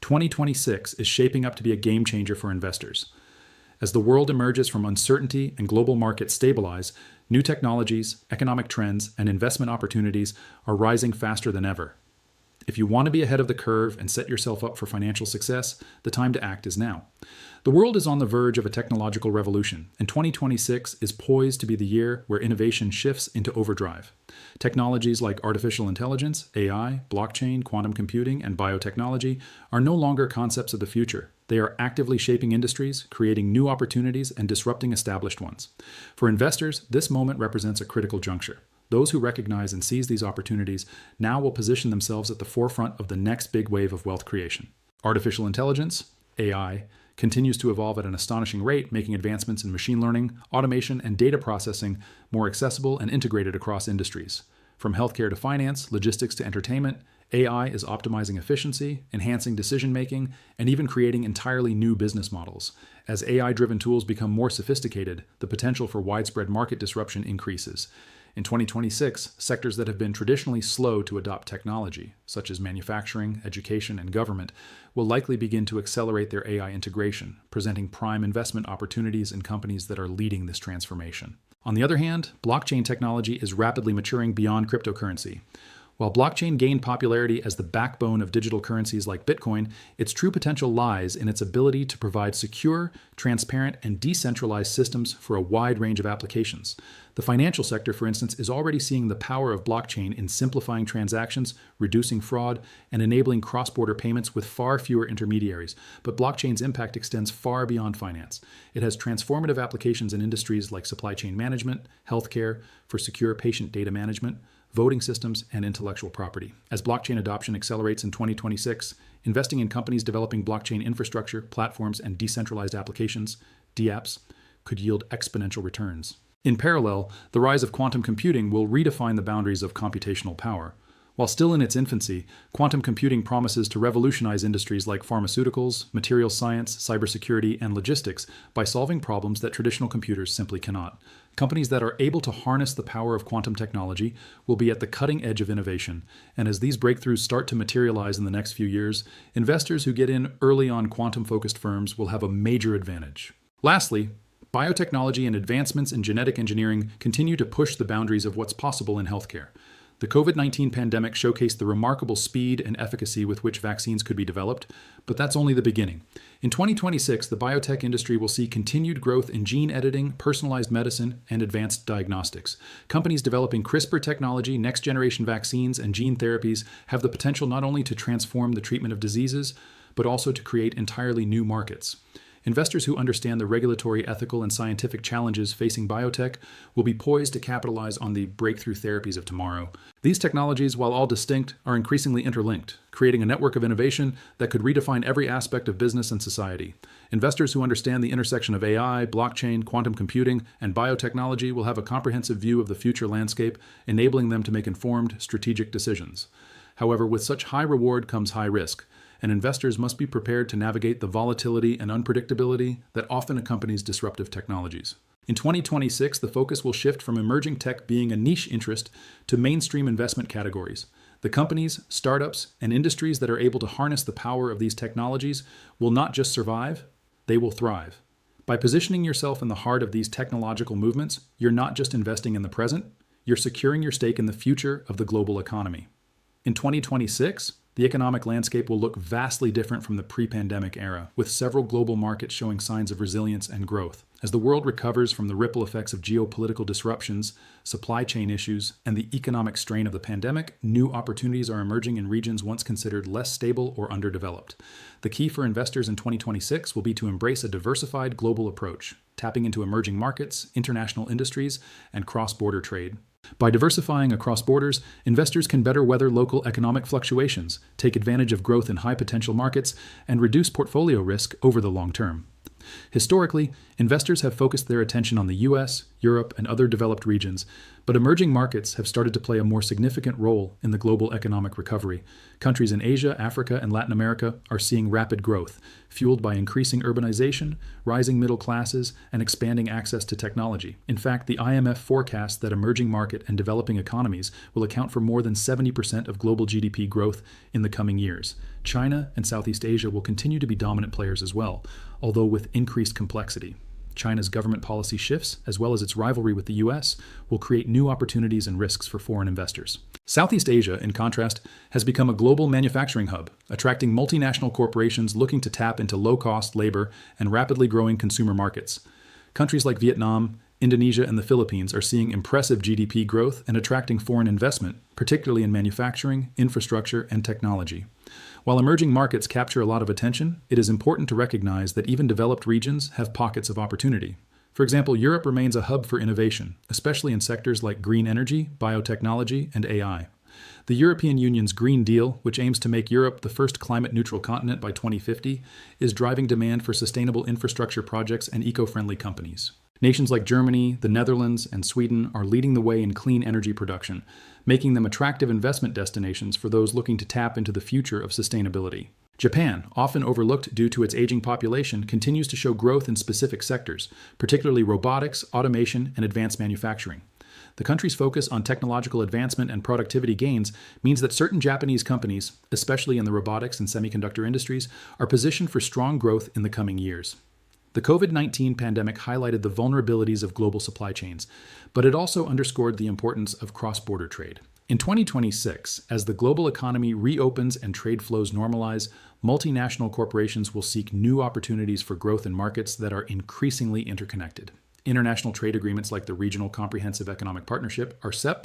2026 is shaping up to be a game changer for investors. As the world emerges from uncertainty and global markets stabilize, new technologies, economic trends, and investment opportunities are rising faster than ever. If you want to be ahead of the curve and set yourself up for financial success, the time to act is now. The world is on the verge of a technological revolution, and 2026 is poised to be the year where innovation shifts into overdrive. Technologies like artificial intelligence, AI, blockchain, quantum computing, and biotechnology are no longer concepts of the future. They are actively shaping industries, creating new opportunities, and disrupting established ones. For investors, this moment represents a critical juncture. Those who recognize and seize these opportunities now will position themselves at the forefront of the next big wave of wealth creation. Artificial intelligence, AI, continues to evolve at an astonishing rate, making advancements in machine learning, automation, and data processing more accessible and integrated across industries. From healthcare to finance, logistics to entertainment, AI is optimizing efficiency, enhancing decision-making, and even creating entirely new business models. As AI-driven tools become more sophisticated, the potential for widespread market disruption increases. In 2026, sectors that have been traditionally slow to adopt technology, such as manufacturing, education, and government, will likely begin to accelerate their AI integration, presenting prime investment opportunities in companies that are leading this transformation. On the other hand, blockchain technology is rapidly maturing beyond cryptocurrency. While blockchain gained popularity as the backbone of digital currencies like Bitcoin, its true potential lies in its ability to provide secure, transparent, and decentralized systems for a wide range of applications. The financial sector, for instance, is already seeing the power of blockchain in simplifying transactions, reducing fraud, and enabling cross-border payments with far fewer intermediaries. But blockchain's impact extends far beyond finance. It has transformative applications in industries like supply chain management, healthcare, for secure patient data management, voting systems, and intellectual property. As blockchain adoption accelerates in 2026, investing in companies developing blockchain infrastructure, platforms, and decentralized applications, DApps, could yield exponential returns. In parallel, the rise of quantum computing will redefine the boundaries of computational power. While still in its infancy, quantum computing promises to revolutionize industries like pharmaceuticals, materials science, cybersecurity, and logistics by solving problems that traditional computers simply cannot. Companies that are able to harness the power of quantum technology will be at the cutting edge of innovation, and as these breakthroughs start to materialize in the next few years, investors who get in early on quantum-focused firms will have a major advantage. Lastly, biotechnology and advancements in genetic engineering continue to push the boundaries of what's possible in healthcare. The COVID-19 pandemic showcased the remarkable speed and efficacy with which vaccines could be developed, but that's only the beginning. In 2026, the biotech industry will see continued growth in gene editing, personalized medicine, and advanced diagnostics. Companies developing CRISPR technology, next-generation vaccines, and gene therapies have the potential not only to transform the treatment of diseases, but also to create entirely new markets. Investors who understand the regulatory, ethical, and scientific challenges facing biotech will be poised to capitalize on the breakthrough therapies of tomorrow. These technologies, while all distinct, are increasingly interlinked, creating a network of innovation that could redefine every aspect of business and society. Investors who understand the intersection of AI, blockchain, quantum computing, and biotechnology will have a comprehensive view of the future landscape, enabling them to make informed, strategic decisions. However, with such high reward comes high risk, and investors must be prepared to navigate the volatility and unpredictability that often accompanies disruptive technologies. In 2026, the focus will shift from emerging tech being a niche interest to mainstream investment categories. The companies, startups, and industries that are able to harness the power of these technologies will not just survive, they will thrive. By positioning yourself in the heart of these technological movements, you're not just investing in the present, you're securing your stake in the future of the global economy. In 2026, the economic landscape will look vastly different from the pre-pandemic era, with several global markets showing signs of resilience and growth. As the world recovers from the ripple effects of geopolitical disruptions, supply chain issues, and the economic strain of the pandemic, new opportunities are emerging in regions once considered less stable or underdeveloped. The key for investors in 2026 will be to embrace a diversified global approach, tapping into emerging markets, international industries, and cross-border trade. By diversifying across borders, investors can better weather local economic fluctuations, take advantage of growth in high-potential markets, and reduce portfolio risk over the long term. Historically, investors have focused their attention on the US, Europe, and other developed regions, but emerging markets have started to play a more significant role in the global economic recovery. Countries in Asia, Africa, and Latin America are seeing rapid growth, fueled by increasing urbanization, rising middle classes, and expanding access to technology. In fact, the IMF forecasts that emerging market and developing economies will account for more than 70% of global GDP growth in the coming years. China and Southeast Asia will continue to be dominant players as well, although with increased complexity. China's government policy shifts, as well as its rivalry with the US, will create new opportunities and risks for foreign investors. Southeast Asia, in contrast, has become a global manufacturing hub, attracting multinational corporations looking to tap into low-cost labor and rapidly growing consumer markets. Countries like Vietnam, Indonesia, and the Philippines are seeing impressive GDP growth and attracting foreign investment, particularly in manufacturing, infrastructure, and technology. While emerging markets capture a lot of attention, it is important to recognize that even developed regions have pockets of opportunity. For example, Europe remains a hub for innovation, especially in sectors like green energy, biotechnology, and AI. The European Union's Green Deal, which aims to make Europe the first climate-neutral continent by 2050, is driving demand for sustainable infrastructure projects and eco-friendly companies. Nations like Germany, the Netherlands, and Sweden are leading the way in clean energy production, making them attractive investment destinations for those looking to tap into the future of sustainability. Japan, often overlooked due to its aging population, continues to show growth in specific sectors, particularly robotics, automation, and advanced manufacturing. The country's focus on technological advancement and productivity gains means that certain Japanese companies, especially in the robotics and semiconductor industries, are positioned for strong growth in the coming years. The COVID-19 pandemic highlighted the vulnerabilities of global supply chains, but it also underscored the importance of cross-border trade. In 2026, as the global economy reopens and trade flows normalize, multinational corporations will seek new opportunities for growth in markets that are increasingly interconnected. International trade agreements like the Regional Comprehensive Economic Partnership, RCEP,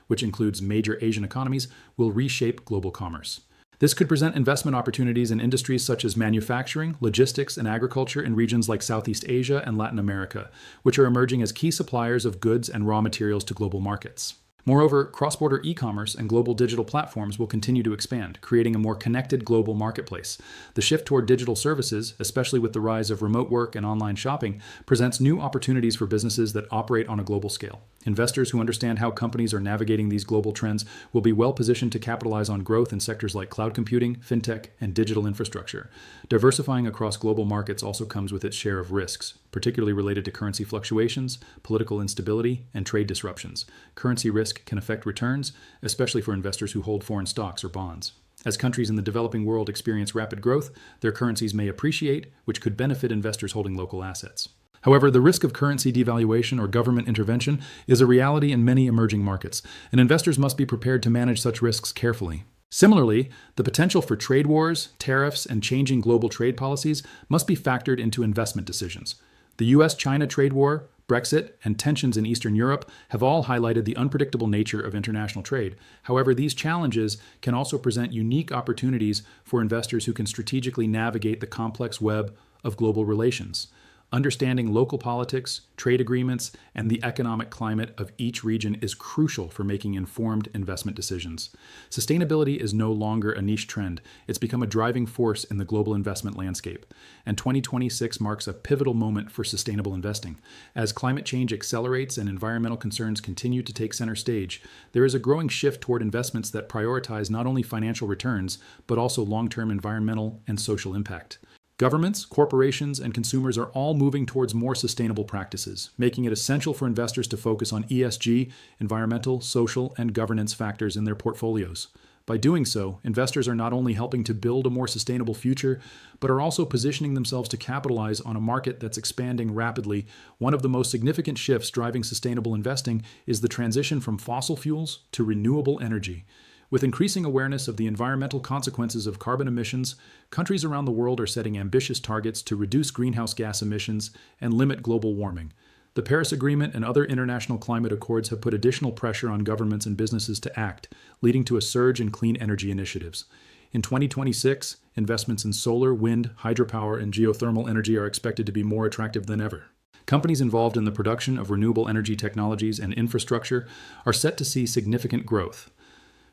which includes major Asian economies, will reshape global commerce. This could present investment opportunities in industries such as manufacturing, logistics, and agriculture in regions like Southeast Asia and Latin America, which are emerging as key suppliers of goods and raw materials to global markets. Moreover, cross-border e-commerce and global digital platforms will continue to expand, creating a more connected global marketplace. The shift toward digital services, especially with the rise of remote work and online shopping, presents new opportunities for businesses that operate on a global scale. Investors who understand how companies are navigating these global trends will be well positioned to capitalize on growth in sectors like cloud computing, fintech, and digital infrastructure. Diversifying across global markets also comes with its share of risks, particularly related to currency fluctuations, political instability, and trade disruptions. Currency risk can affect returns, especially for investors who hold foreign stocks or bonds. As countries in the developing world experience rapid growth, their currencies may appreciate, which could benefit investors holding local assets. However, the risk of currency devaluation or government intervention is a reality in many emerging markets, and investors must be prepared to manage such risks carefully. Similarly, the potential for trade wars, tariffs, and changing global trade policies must be factored into investment decisions. The US-China trade war, Brexit, and tensions in Eastern Europe have all highlighted the unpredictable nature of international trade. However, these challenges can also present unique opportunities for investors who can strategically navigate the complex web of global relations. Understanding local politics, trade agreements, and the economic climate of each region is crucial for making informed investment decisions. Sustainability is no longer a niche trend. It's become a driving force in the global investment landscape. And 2026 marks a pivotal moment for sustainable investing. As climate change accelerates and environmental concerns continue to take center stage, there is a growing shift toward investments that prioritize not only financial returns, but also long-term environmental and social impact. Governments, corporations, and consumers are all moving towards more sustainable practices, making it essential for investors to focus on ESG, environmental, social, and governance factors in their portfolios. By doing so, investors are not only helping to build a more sustainable future, but are also positioning themselves to capitalize on a market that's expanding rapidly. One of the most significant shifts driving sustainable investing is the transition from fossil fuels to renewable energy. With increasing awareness of the environmental consequences of carbon emissions, countries around the world are setting ambitious targets to reduce greenhouse gas emissions and limit global warming. The Paris Agreement and other international climate accords have put additional pressure on governments and businesses to act, leading to a surge in clean energy initiatives. In 2026, investments in solar, wind, hydropower, and geothermal energy are expected to be more attractive than ever. Companies involved in the production of renewable energy technologies and infrastructure are set to see significant growth.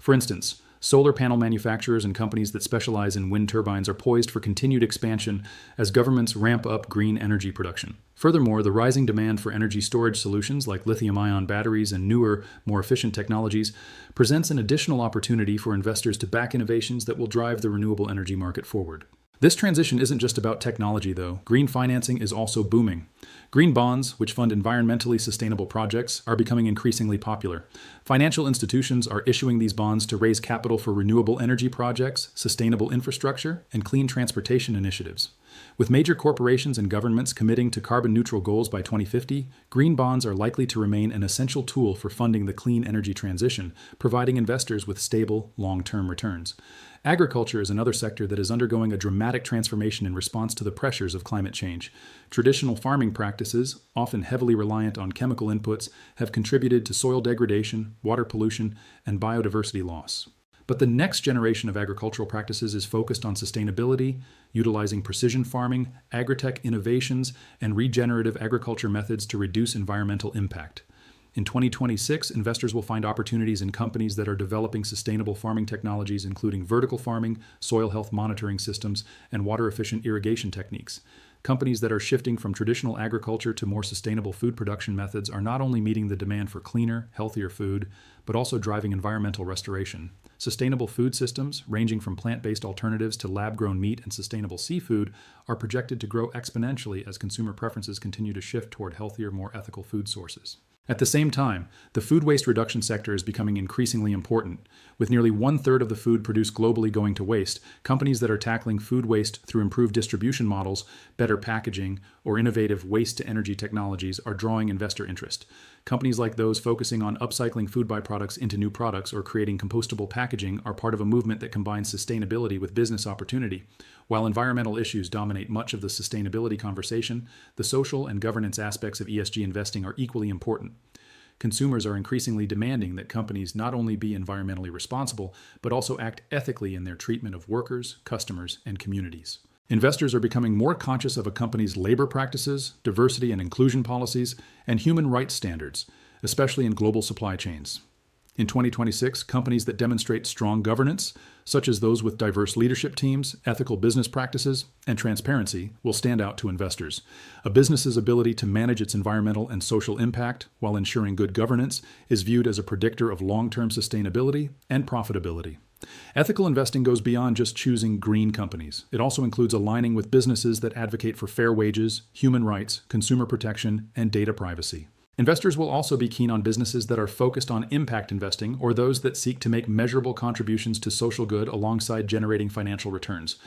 For instance, Solar panel manufacturers and companies that specialize in wind turbines are poised for continued expansion as governments ramp up green energy production. Furthermore, the rising demand for energy storage solutions like lithium-ion batteries and newer, more efficient technologies presents an additional opportunity for investors to back innovations that will drive the renewable energy market forward. This transition isn't just about technology, though. Green financing is also booming. Green bonds, which fund environmentally sustainable projects, are becoming increasingly popular. Financial institutions are issuing these bonds to raise capital for renewable energy projects, sustainable infrastructure, and clean transportation initiatives. With major corporations and governments committing to carbon-neutral goals by 2050, green bonds are likely to remain an essential tool for funding the clean energy transition, providing investors with stable, long-term returns. Agriculture is another sector that is undergoing a dramatic transformation in response to the pressures of climate change. Traditional farming practices, often heavily reliant on chemical inputs, have contributed to soil degradation, water pollution, and biodiversity loss. But the next generation of agricultural practices is focused on sustainability, utilizing precision farming, agritech innovations, and regenerative agriculture methods to reduce environmental impact. In 2026, investors will find opportunities in companies that are developing sustainable farming technologies, including vertical farming, soil health monitoring systems, and water-efficient irrigation techniques. Companies that are shifting from traditional agriculture to more sustainable food production methods are not only meeting the demand for cleaner, healthier food, but also driving environmental restoration. Sustainable food systems, ranging from plant-based alternatives to lab-grown meat and sustainable seafood, are projected to grow exponentially as consumer preferences continue to shift toward healthier, more ethical food sources. At the same time, the food waste reduction sector is becoming increasingly important. With nearly 1/3 of the food produced globally going to waste, companies that are tackling food waste through improved distribution models, better packaging, or innovative waste-to-energy technologies are drawing investor interest. Companies like those focusing on upcycling food byproducts into new products or creating compostable packaging are part of a movement that combines sustainability with business opportunity. While environmental issues dominate much of the sustainability conversation, the social and governance aspects of ESG investing are equally important. Consumers are increasingly demanding that companies not only be environmentally responsible, but also act ethically in their treatment of workers, customers, and communities. Investors are becoming more conscious of a company's labor practices, diversity and inclusion policies, and human rights standards, especially in global supply chains. In 2026, companies that demonstrate strong governance, such as those with diverse leadership teams, ethical business practices, and transparency, will stand out to investors. A business's ability to manage its environmental and social impact while ensuring good governance is viewed as a predictor of long-term sustainability and profitability. Ethical investing goes beyond just choosing green companies. It also includes aligning with businesses that advocate for fair wages, human rights, consumer protection, and data privacy. Investors will also be keen on businesses that are focused on impact investing or those that seek to make measurable contributions to social good alongside generating financial returns.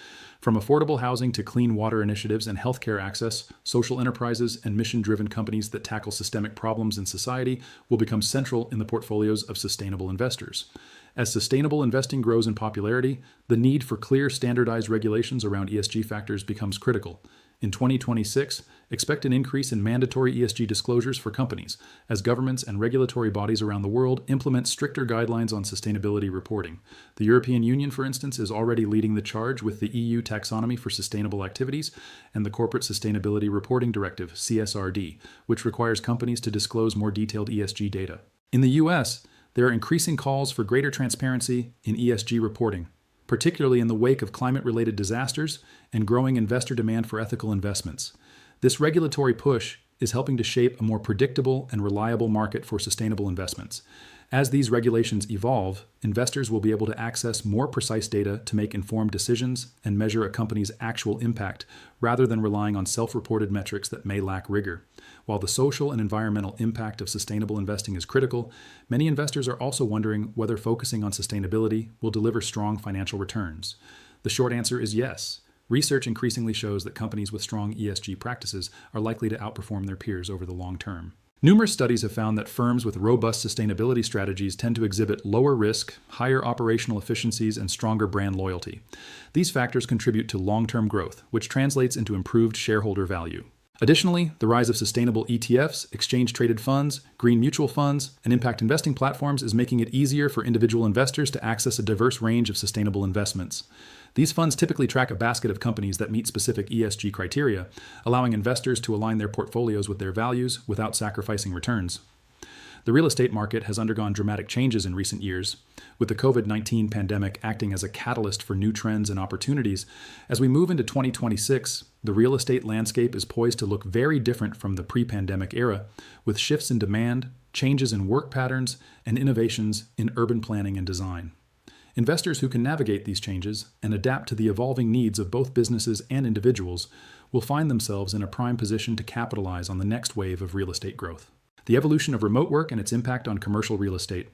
From affordable housing to clean water initiatives and healthcare access, social enterprises and mission-driven companies that tackle systemic problems in society will become central in the portfolios of sustainable investors. As sustainable investing grows in popularity, the need for clear, standardized regulations around ESG factors becomes critical. In 2026, expect an increase in mandatory ESG disclosures for companies as governments and regulatory bodies around the world implement stricter guidelines on sustainability reporting. The European Union, for instance, is already leading the charge with the EU Taxonomy for Sustainable Activities and the Corporate Sustainability Reporting Directive, CSRD, which requires companies to disclose more detailed ESG data. In the US, there are increasing calls for greater transparency in ESG reporting, particularly in the wake of climate-related disasters and growing investor demand for ethical investments. This regulatory push is helping to shape a more predictable and reliable market for sustainable investments. As these regulations evolve, investors will be able to access more precise data to make informed decisions and measure a company's actual impact, rather than relying on self-reported metrics that may lack rigor. While the social and environmental impact of sustainable investing is critical, many investors are also wondering whether focusing on sustainability will deliver strong financial returns. The short answer is yes. Research increasingly shows that companies with strong ESG practices are likely to outperform their peers over the long term. Numerous studies have found that firms with robust sustainability strategies tend to exhibit lower risk, higher operational efficiencies, and stronger brand loyalty. These factors contribute to long-term growth, which translates into improved shareholder value. Additionally, the rise of sustainable ETFs, exchange-traded funds, green mutual funds, and impact investing platforms is making it easier for individual investors to access a diverse range of sustainable investments. These funds typically track a basket of companies that meet specific ESG criteria, allowing investors to align their portfolios with their values without sacrificing returns. The real estate market has undergone dramatic changes in recent years, with the COVID-19 pandemic acting as a catalyst for new trends and opportunities. As we move into 2026, the real estate landscape is poised to look very different from the pre-pandemic era, with shifts in demand, changes in work patterns, and innovations in urban planning and design. Investors who can navigate these changes and adapt to the evolving needs of both businesses and individuals will find themselves in a prime position to capitalize on the next wave of real estate growth. The evolution of remote work and its impact on commercial real estate.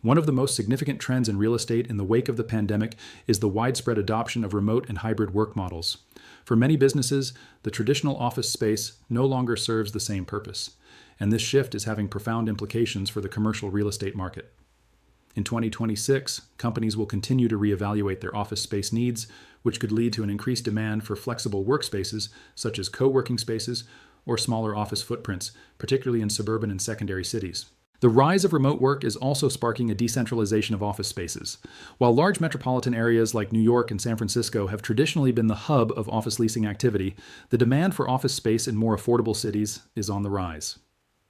One of the most significant trends in real estate in the wake of the pandemic is the widespread adoption of remote and hybrid work models. For many businesses, the traditional office space no longer serves the same purpose, and this shift is having profound implications for the commercial real estate market. In 2026, companies will continue to reevaluate their office space needs, which could lead to an increased demand for flexible workspaces, such as co-working spaces or smaller office footprints, particularly in suburban and secondary cities. The rise of remote work is also sparking a decentralization of office spaces. While large metropolitan areas like New York and San Francisco have traditionally been the hub of office leasing activity, the demand for office space in more affordable cities is on the rise.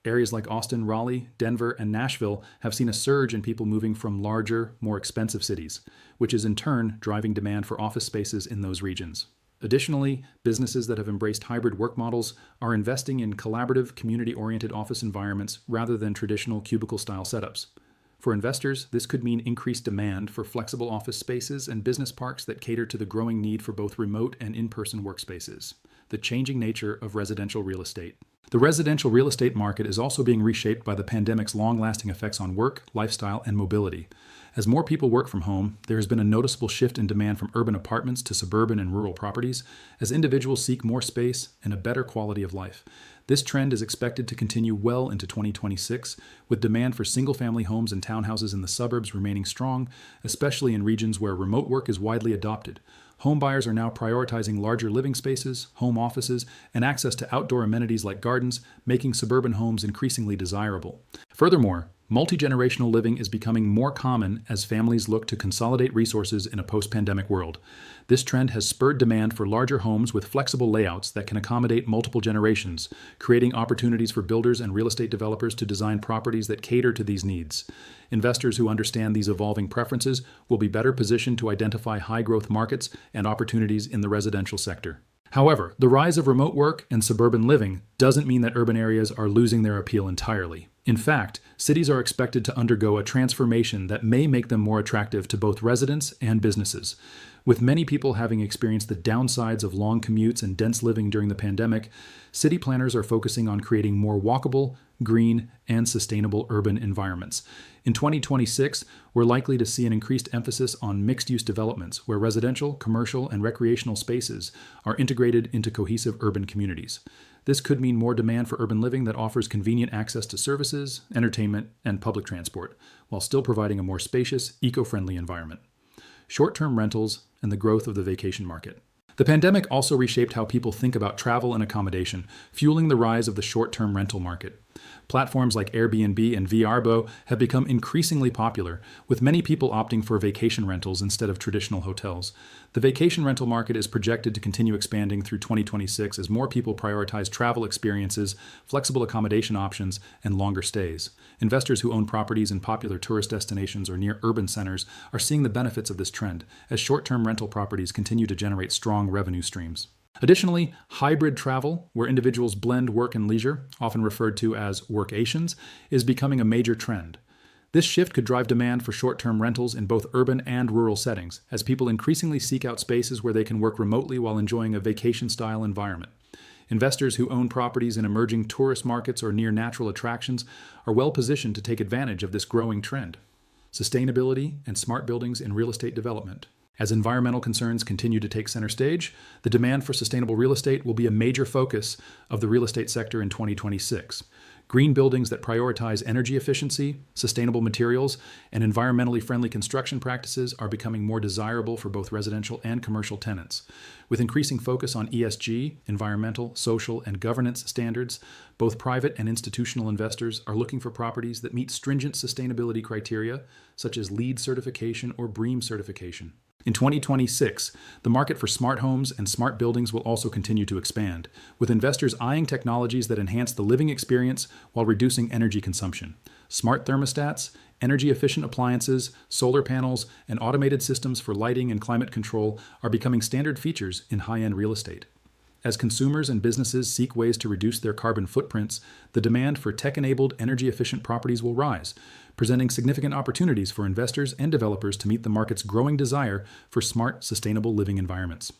Areas like Austin, Raleigh, Denver, and Nashville have seen a surge in people moving from larger, more expensive cities, which is in turn driving demand for office spaces in those regions. Additionally, businesses that have embraced hybrid work models are investing in collaborative, community-oriented office environments rather than traditional cubicle-style setups. For investors, this could mean increased demand for flexible office spaces and business parks that cater to the growing need for both remote and in-person workspaces. The changing nature of residential real estate. The residential real estate market is also being reshaped by the pandemic's long-lasting effects on work, lifestyle, and mobility. As more people work from home, there has been a noticeable shift in demand from urban apartments to suburban and rural properties as individuals seek more space and a better quality of life. This trend is expected to continue well into 2026, with demand for single-family homes and townhouses in the suburbs remaining strong, especially in regions where remote work is widely adopted. Home buyers are now prioritizing larger living spaces, home offices, and access to outdoor amenities like gardens, making suburban homes increasingly desirable. Furthermore, multi-generational living is becoming more common as families look to consolidate resources in a post-pandemic world. This trend has spurred demand for larger homes with flexible layouts that can accommodate multiple generations, creating opportunities for builders and real estate developers to design properties that cater to these needs. Investors who understand these evolving preferences will be better positioned to identify high-growth markets and opportunities in the residential sector. However, the rise of remote work and suburban living doesn't mean that urban areas are losing their appeal entirely. In fact, cities are expected to undergo a transformation that may make them more attractive to both residents and businesses. With many people having experienced the downsides of long commutes and dense living during the pandemic, city planners are focusing on creating more walkable, green, and sustainable urban environments. In 2026, we're likely to see an increased emphasis on mixed-use developments where residential, commercial, and recreational spaces are integrated into cohesive urban communities. This could mean more demand for urban living that offers convenient access to services, entertainment, and public transport, while still providing a more spacious, eco-friendly environment. Short-term rentals and the growth of the vacation market. The pandemic also reshaped how people think about travel and accommodation, fueling the rise of the short-term rental market. Platforms like Airbnb and Vrbo have become increasingly popular, with many people opting for vacation rentals instead of traditional hotels. The vacation rental market is projected to continue expanding through 2026 as more people prioritize travel experiences, flexible accommodation options, and longer stays. Investors who own properties in popular tourist destinations or near urban centers are seeing the benefits of this trend, as short-term rental properties continue to generate strong revenue streams. Additionally, hybrid travel, where individuals blend work and leisure, often referred to as workations, is becoming a major trend. This shift could drive demand for short-term rentals in both urban and rural settings, as people increasingly seek out spaces where they can work remotely while enjoying a vacation-style environment. Investors who own properties in emerging tourist markets or near natural attractions are well positioned to take advantage of this growing trend. Sustainability and smart buildings in real estate development. As environmental concerns continue to take center stage, the demand for sustainable real estate will be a major focus of the real estate sector in 2026. Green buildings that prioritize energy efficiency, sustainable materials, and environmentally friendly construction practices are becoming more desirable for both residential and commercial tenants. With increasing focus on ESG, environmental, social, and governance standards, both private and institutional investors are looking for properties that meet stringent sustainability criteria, such as LEED certification or BREEAM certification. In 2026, the market for smart homes and smart buildings will also continue to expand, with investors eyeing technologies that enhance the living experience while reducing energy consumption. Smart thermostats, energy-efficient appliances, solar panels, and automated systems for lighting and climate control are becoming standard features in high-end real estate. As consumers and businesses seek ways to reduce their carbon footprints, the demand for tech-enabled, energy-efficient properties will rise, presenting significant opportunities for investors and developers to meet the market's growing desire for smart, sustainable living environments.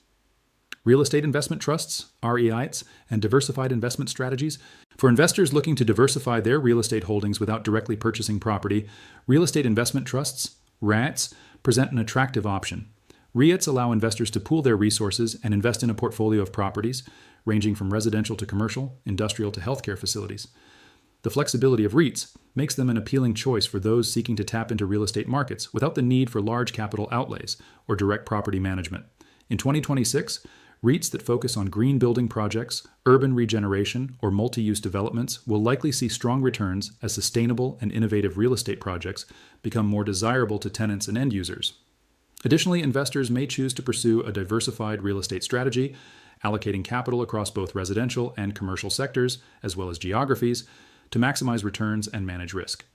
Real estate investment trusts, REITs, and diversified investment strategies. For investors looking to diversify their real estate holdings without directly purchasing property, real estate investment trusts, REITs, present an attractive option. REITs allow investors to pool their resources and invest in a portfolio of properties, ranging from residential to commercial, industrial to healthcare facilities. The flexibility of REITs makes them an appealing choice for those seeking to tap into real estate markets without the need for large capital outlays or direct property management. In 2026, REITs that focus on green building projects, urban regeneration, or multi-use developments will likely see strong returns as sustainable and innovative real estate projects become more desirable to tenants and end users. Additionally, investors may choose to pursue a diversified real estate strategy, allocating capital across both residential and commercial sectors, as well as geographies, to maximize returns and manage risk.